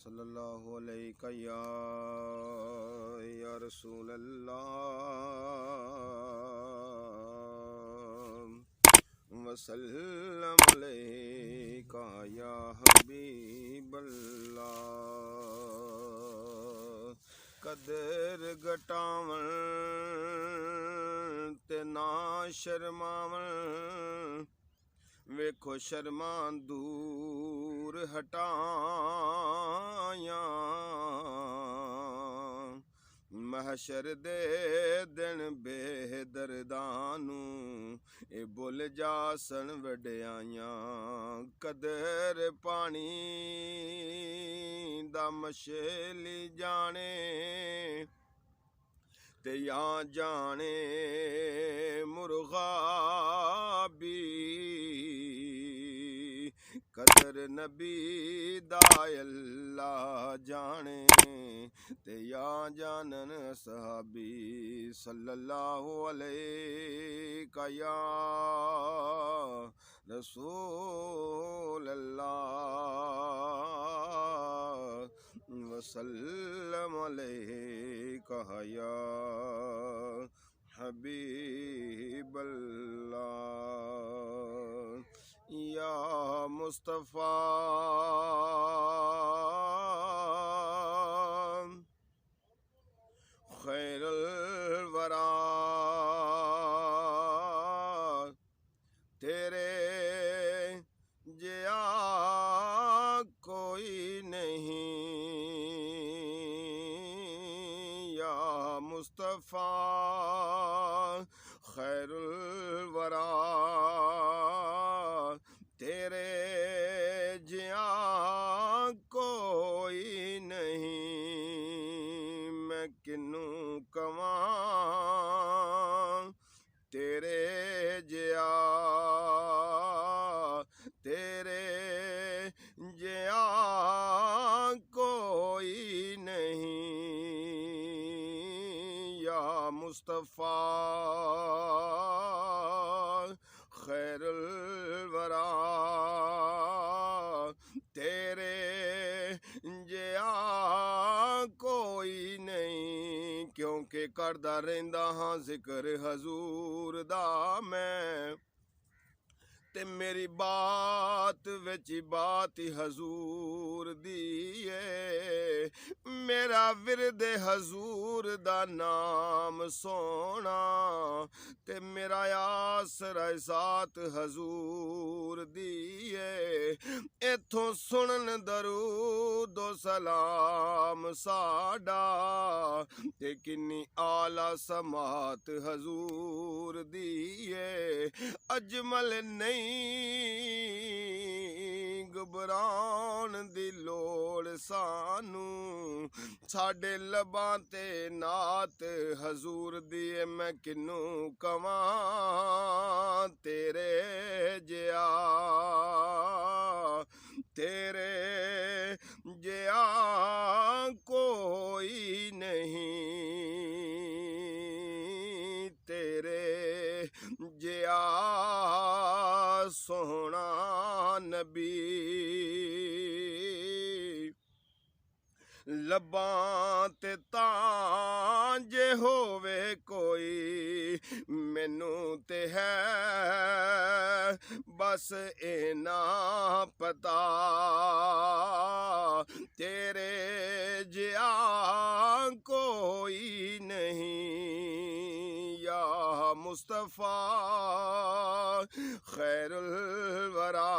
सल्लल्लाहु अलैका या रसूल अल्लाह वसल्लम अलैका या हबीब अल्लाह। कदर घटावन ते ना शर्मावन, वेखो शर्मा दूर हटाया। महशर दे दिन बेदर्दानू ए भुल जासन वड्याइयां। कदर पानी दा मछली जाने ते या जाने मुर्गा भी। कदर नबी दा अल्लाह जाने ते या जानन सहाबी। सल्लल्लाहु अलैका या रसूल अल्लाह वसल्लम अलैका या हबीब अल्लाह। या मुस्तफ़ा खैरुल वरा, तेरे जिया कोई नहीं। या मुस्तफ़ा खैरुल वरा, तेरे जिया कोई नहीं। मैं किनू कवां तेरे जिया, तेरे जिया कोई नहीं। या मुस्तफ़ा खैरुल वरा, तेरे जिया कोई नहीं। क्योंकि करदा रहिंदा हां जिक्र हजूर दा मैं, ते मेरी बात विच बात हजूर दी है। मेरा विरद हजूर दा नाम सोना, ते मेरा आसरा साथ हजूर दी है। इथों सुनन दरूद सलाम साडा, ते किन्नी आला समात हजूर दी है। अजमल नहीं घबराउण दी लोड़ सानू, साडे लबां ते नात हजूर दी है। मैं किनू कवां तेरे जिया, तेरे जिया कोई नहीं। तेरे जिया सोहना नबी, लबां ते तां जे होवे कोई, मैनू ते है बस इना पता। तेरे जिया कोई नहीं। या मुस्तफ़ा खैरुल वरा,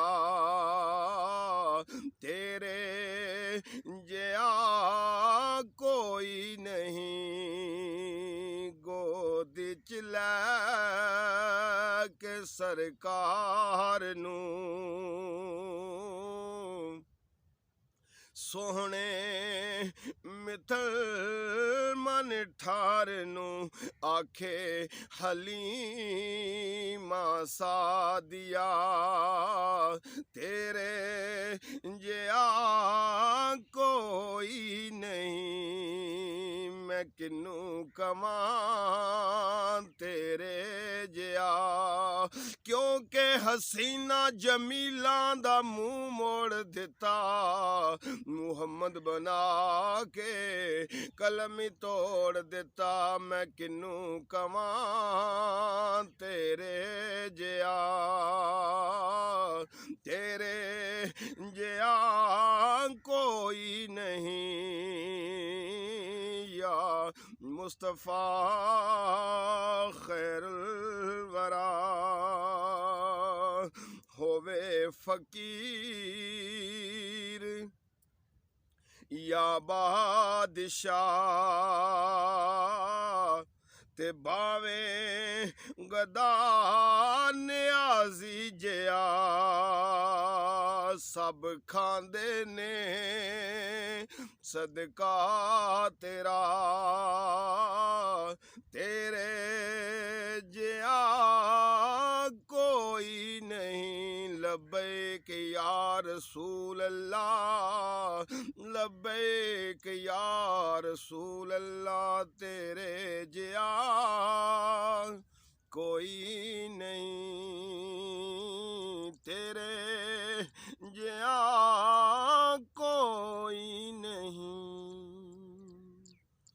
तेरे जिया कोई नहीं। गोद च लैके सरकार नू सोहने मिथल मन ठार नू आखे हलीमा सादिया। तेरे जिया कोई नहीं। मैं किनू कवां तेरे जिया, क्योंकि हसीना जमीलां दा मुंह मोड़ ਦਿੱਤਾ ਮੁਹੰਮਦ ਬਣਾ ਕੇ ਕਲਮੀ ਤੋੜ ਦਿੱਤਾ ਮੈਂ ਕਿਨੂੰ ਕਵਾਂ ਤੇਰੇ ਜਿਆ कोई नहीं या मुस्तफ़ा खैरुल वरा होवे फकीर या बादशाह ते बावे गदा नियाज़ी जिया सब खांदे ने सदका तेरा तेरे जिया कोई नहीं लब्बैक या रसूल अल्लाह लब्बैक या रसूल अल्लाह तेरे जिया कोई नहीं।